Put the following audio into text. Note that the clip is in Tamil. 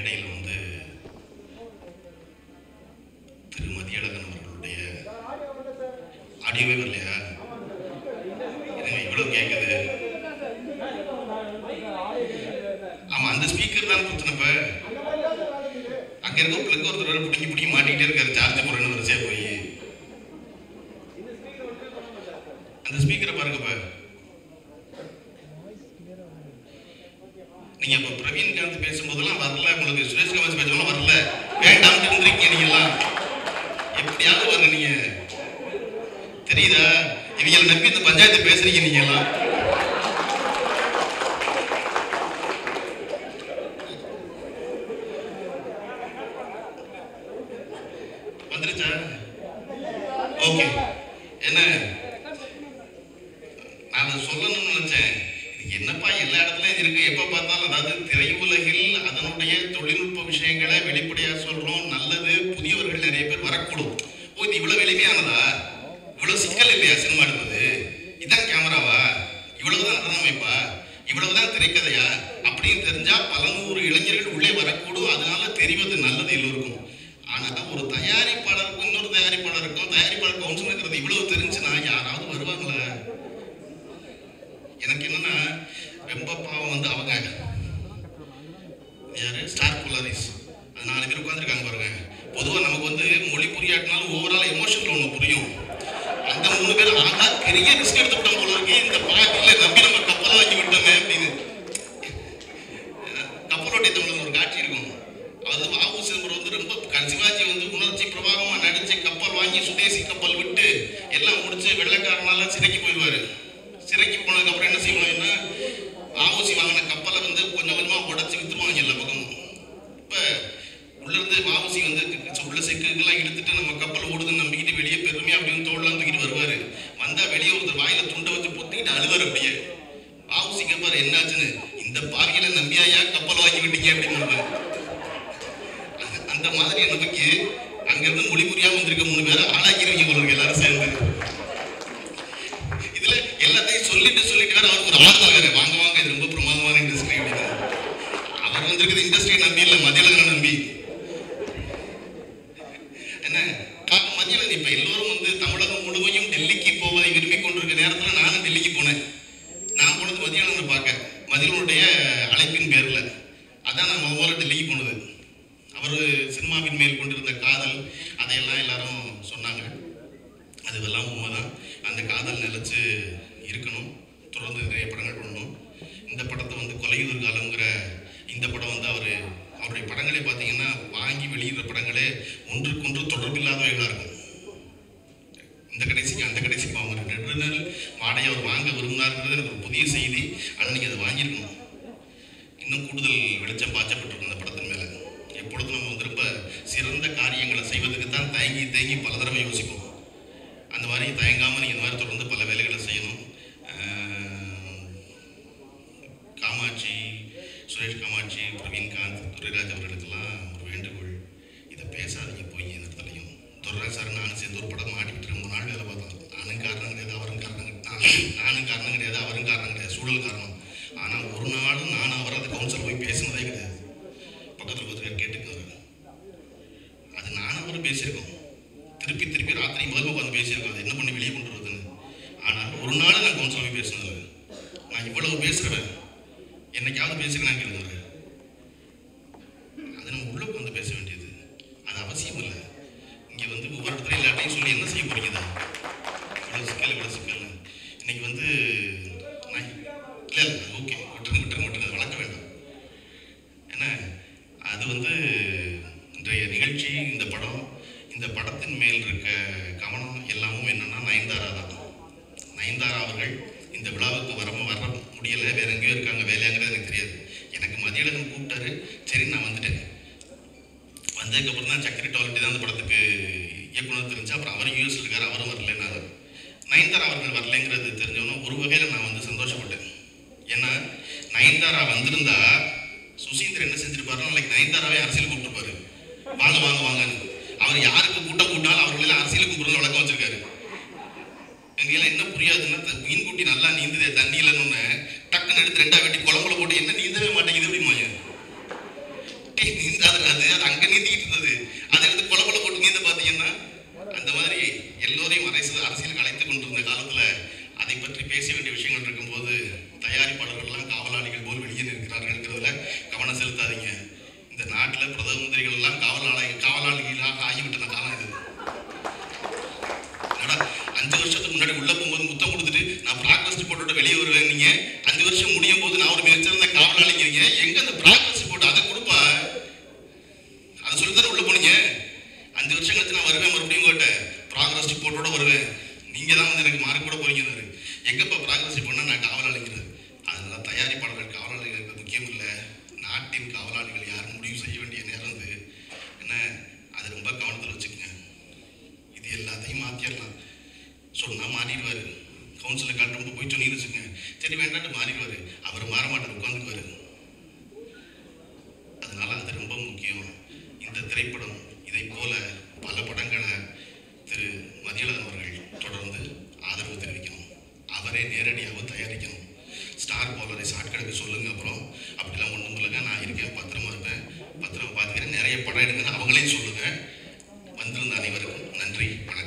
மேடையில் வந்து திரு மதியழகன் அவர்களுடைய ஆடியோவே வரலையா? இவ்வளவு கேட்குது. ஆமா, அந்த ஸ்பீக்கர் தான் குத்துனப்ப அங்க இருக்க பிளக் ஒருத்தர் பிடிங்கி மாட்டிக்கிட்டே இருக்காரு. சார்ஜ் போறேன்னு வரிசையா போய் அந்த ஸ்பீக்கரை பாருங்கப்ப. நீங்க இப்ப பிரவீன்காந்த் பேசும்போதெல்லாம் வரல, உங்களுக்கு சுரேஷ் கமாஸ் பேசும்போது வரல, வேண்டாம் இருந்திருக்கீங்க. நீங்க எல்லாம் எப்படியாவது வரல. நீங்க தெரியுதா? இவங்க நம்பி இந்த பஞ்சாயத்து பேசுறீங்க. நீங்க எல்லாம் வந்துருச்சா? ஓகே. என்ன நான் சொல்லணும்னு நினைச்சேன். என்னப்பா எல்லா இடத்துலயும் இருக்கு, எப்ப பார்த்தாலும். அதாவது திரையுலகில் அதனுடைய தொழில்நுட்ப விஷயங்களை வெளிப்படையா சொல்றோம். நல்லது, புதியவர்கள் நிறைய பேர் வரக்கூடும். ஓ, இது இவ்வளவு எளிமையானதா? இவ்வளவு சிக்கல் இல்லையா சினிமா எடுப்பது? இதான் கேமராவா? இவ்வளவுதான் அமைப்பா? இவ்வளவுதான் திரைக்கதையா? அப்படின்னு தெரிஞ்சா பல நூறு இளைஞர்கள் உள்ளே வரக்கூடும். அதனால தெரிவது நல்லது எல்லோருக்கும். ஆனா ஒரு தயாரிப்பாளருக்கும் இன்னொரு தயாரிப்பாளருக்கும் தயாரிப்பாளர் கவுன்சில் இருக்கிறது இவ்வளவு தெரிஞ்சுன்னா யாராவது வருவாங்களா? எனக்கு என்னன்னா ரொம்ப பாவம் வந்து அவங்க யாரு ஸ்டார் போலாரிஸ், அது 4 பேர் உட்காந்துருக்காங்க பாருங்க. பொதுவாக நமக்கு வந்து மொழி புரியாட்டினாலும் ஓவரால் எமோஷன்ல ஒன்று புரியும். அந்த 3 பேர் ஆகா பெரிய ரிஸ்க் எடுத்துவிட்டோம் போல இருக்கு, இந்த பாட்டில நம்பி நம்ம கப்பலை வாங்கி விட்டோமே அப்படின்னு. கப்பலோட்டை தமிழ் ஒரு காட்சி இருக்கும். அது வாவு சிதம்பரம் வந்து ரொம்ப சிவாஜி வந்து உணர்ச்சி பிரபாகமா நடிச்சு கப்பல் வாங்கி சுதேசி கப்பல் விட்டு எல்லாம் முடிச்சு வெள்ளைக்காரனால சிறைக்கு போயிடுவாரு. சிறைக்கு போனதுக்கு அப்புறம் என்ன செய்வாங்கன்னா, ஆவுசி வாங்கின கப்பலை வந்து கொஞ்சம் கொஞ்சமா உடச்சி வித்துருவாங்க எல்லா பக்கமும். இப்ப உள்ள இருந்து வாவுசி வந்து உள்ள செக்குலாம் எடுத்துட்டு நம்ம கப்பல் ஓடுதுன்னு நம்பிக்கிட்டு வெளியே பெருமையா அப்படின்னு தோல்லாம் தூக்கிட்டு வருவாரு. வந்தா வெளியே ஒருத்தர் வாயில துண்டை வச்சு பொத்திக்கிட்டு அழுவார். அப்படியே வாவுசி கேட்பாரு, என்னாச்சுன்னு. இந்த பாவிகளை நம்பியாயா கப்பல் வாங்கி விட்டீங்க அப்படின்னு. அந்த மாதிரி நமக்கு அங்கிருந்து மொழி புரியாம வந்திருக்க 3 பேரை ஆளாக்கிடுவீங்க போல எல்லாரும் சேர்ந்து. இதுல எல்லாத்தையும் சொல்லிட்டு வேற அவருக்கு ஒரு ஆள் வேற வாங்க வாங்க, இது ரொம்ப பிரமாதமான இண்டஸ்ட்ரி அப்படின்னு. அவர் வந்திருக்கிறது இண்டஸ்ட்ரியை நம்பி இல்ல, மதியழகனை நம்பி. என்ன மதியழகன் இப்ப எல்லோரும் வந்து தமிழகம் முழுவதும் டெல்லிக்கு போவதை விரும்பி கொண்டிருக்க நேரத்துல நானும் டெல்லிக்கு போனேன். நான் போனது மதியழகனை பார்க்க, மதியழகனுடைய அழைப்பின் பேர்ல. அதான் நான் முதல்ல டெல்லிக்கு போனது. அவர் சினிமாவின் மேல் கொண்டிருந்த காதல், அதையெல்லாம் எல்லாரும் சொன்னாங்க. அதுவெல்லாம் உண்மைதான். அந்த காதல் நிலைச்சு இருக்கணும், தொடர்ந்து நிறைய படங்கள் பண்ணணும். இந்த படத்தை வந்து கொலையுதிர் காலங்கிற இந்த படம் வந்து அவருடைய படங்களே பார்த்தீங்கன்னா வாங்கி வெளியிடுற படங்களே ஒன்றுக்கொன்று தொடர்பில்லாதவைகளாக இருக்கும். இந்த கடைசிக்கு அந்த கடைசிக்கு அவங்க நெடுநாள் வாடகை அவர் வாங்க விரும்பினாருங்கிறது எனக்கு ஒரு புதிய செய்தி. ஆனால் நீங்கள் அதை வாங்கியிருக்கணும். இன்னும் கூடுதல் வெளிச்சம் பாய்ச்சப்பட்டிருக்கும் அந்த படத்தின் மேலே. எப்பொழுதும் நம்ம வந்து ரொம்ப சிறந்த காரியங்களை செய்வதற்கு தான் தேங்கி பல தடவை யோசிப்போம். அந்த மாதிரி தயங்காமல் நீங்கள் இந்த மாதிரி தொடர்ந்து பல வேலைகளை செய்யணும். காமாட்சி, சுரேஷ் காமாட்சி, பிரவீன்காந்த், துரைராஜ் அவர்களுக்கெல்லாம் ஒரு வேண்டுகோள், இதை பேசாதீங்க போய் இந்த இடத்துலையும். துரைராஜ் சார் நானும் சேர்ந்து ஒரு படம் மாட்டிக்கிட்டு 3 நாள் வேலை பார்த்தோம். நானும் காரணம் கிடையாது, அவரும் காரணம் கிடையாது, அவரும் காரணம் கிடையாது, சூழல் காரணம். ஆனால் ஒரு நாளும் நானும் அவர் அந்த கவுன்சில் போய் பேசினதே கிடையாது. பக்கத்தில் ஒருத்தர் கேட்டுக்காரு, அது நானும் அவரும் பேசியிருக்கோம். திருப்பி ராத்திரி முதல்ல உட்காந்து பேசியிருக்கோம், அது என்ன பண்ணி வெளியே கொண்டு வருதுன்னு. ஆனால் ஒரு நாள் நான் கவுன்சில் போய் பேசினதில்லை. நான் இவ்வளவு பேசுகிறேன், என்னைக்காவது பேசுகிறேன் கேளுங்க. அது நம்ம உள்ள உட்காந்து பேச வேண்டியது, அது அவசியம் இல்லை. இங்கே வந்து ஒவ்வொரு இடத்துல எல்லாத்தையும் சொல்லி என்ன செய்ய போறீங்க? இவ்வளோ சிக்கல் இன்னைக்கு வந்து இல்லை ஓகே விட்டுருங்க வளர்க்க வேண்டாம். ஏன்னா அது வந்து இன்றைய நிகழ்ச்சி, இந்த படத்தின் மேல் இருக்க கவனம் எல்லாமும் என்னன்னா நயன்தாரா தான். நயன்தாரா அவர்கள் இந்த விழாவுக்கு வர முடியலை, வேற எங்கேயோ இருக்காங்க, வேலையாங்கிறது எனக்கு தெரியாது. எனக்கு மதியழகன் கூப்பிட்டாரு, சரி நான் வந்துட்டேன். வந்ததுக்கப்புறம் தான் சக்கரி டாலிட்டி தான் அந்த படத்துக்கு இயக்குனர் தெரிஞ்சு. அப்புறம் அவர் யூஎஸ்ல இருக்காரு, அவரும் வரலன்னாரு. நயன்தாரா அவர்கள் வரலைங்கிறது தெரிஞ்சவொன்னே ஒரு வகையில் நான் வந்து சந்தோஷப்பட்டேன். ஏன்னா நயன்தாரா வந்திருந்தா சுசீந்திரன் என்ன செஞ்சிருப்பாரு, நாளைக்கு நயன்தாராவே அரசியல் கூப்பிட்டுருப்பாரு, வாங்கன்னு. அவர் யாருக்கு கூட்டாலும் அவர்களெல்லாம் அரசியல் கூப்பிடுறது வழக்கம் வச்சிருக்காரு. எங்கெல்லாம் என்ன புரியாதுன்னா, மீன்குட்டி நல்லா நீந்துதே தண்ணி இல்லைன்னு டக்குன்னு எடுத்து 2ஆ வெட்டி குழம்புல போட்டு என்ன நீந்தவே மாட்டேங்குது அப்படிமா. அது அங்க நீந்திக்கிட்டு இருந்தது. அதை எடுத்து கொலை போட்டு நீந்த பார்த்தீங்கன்னா அந்த மாதிரி எல்லோரையும் அரசியலுக்கு அழைத்து கொண்டிருந்த காலத்துல அதை பற்றி பேச வேண்டிய விஷயங்கள் இருக்கும்போது தயாரிப்பாளர்கள்லாம் காவலாளிகள் போல் வெளியே இருக்கிறார்கள்ங்கிறதுல கவனம் செலுத்தாதீங்க. இந்த நாட்டில் பிரதம மந்திரிகள் எல்லாம் காவலாளிகளாக ஆகிவிட்ட காலம் இது. 5 வருஷத்துக்கு முன்னாடி உள்ள போகும்போது முத்தம் கொடுத்துட்டு நான் ப்ராக்ரஸ் ரிப்போர்ட்டோட வெளியே வருவேன். நீங்க 5 வருஷம் முடியும் போது நான் ஒரு மிகச்சிறந்த காவலாளிங்கிறீங்க. எங்க அந்த ப்ராக்ரஸ் ரிப்போர்ட் அதை கொடுப்பா, அதை சொல்லித்தானே உள்ள போனீங்க. 5 வருஷம் கழிச்சு நான் வருவேன், மறுபடியும் உங்கள்கிட்ட ப்ராக்ரஸ் ரிப்போர்ட்டோட வருவேன். நீங்க தான் வந்து எனக்கு மார்க் கூட போறீங்க. எங்கப்பா ப்ராக்ரஸ் ரிப்போர்ட்னா நான் காவலாளிங்கிறது. அதனால தயாரிப்பாளர்கள் காவலாளிகளுக்கு முக்கியம் இல்லை, நாட்டின் காவலாளிகள் யாரும் முடிவு செய்ய வேண்டிய நேரம் இது. என்ன அது ரொம்ப கவனத்தில் வச்சுக்கோங்க. இது எல்லாத்தையும் மாற்றிடலாம் சொன்னா மாறிடுவாரு. கவுன்சிலர் காட்டு ரொம்ப போய் சொன்னீங்கன்னு வச்சுக்கோங்க, சரி வேண்டாட்டு மாறிடுவாரு. அவர் மாற மாட்டார், உட்காந்துக்குவாரு. அதனால அது ரொம்ப முக்கியம். இந்த திரைப்படம் இதை போல பல படங்களை திரு மதியழகன் அவர்கள் தொடர்ந்து ஆதரவு தெரிவிக்கணும். அவரே நேரடியாக தயாரிக்கணும். ஸ்டார் போலரை ஷார்ட்கட்டுக்கு சொல்லுங்க. அப்புறம் அப்படிலாம் ஒன்றும் இல்லைங்க, நான் இருக்கேன், பத்திரமா இருப்பேன், பத்திரமா பார்த்துக்கிறேன், நிறைய படம் எடுங்கன்னு அவங்களையும் சொல்லுங்க. வந்திருந்த அனைவருக்கும் நன்றி, வணக்கம்.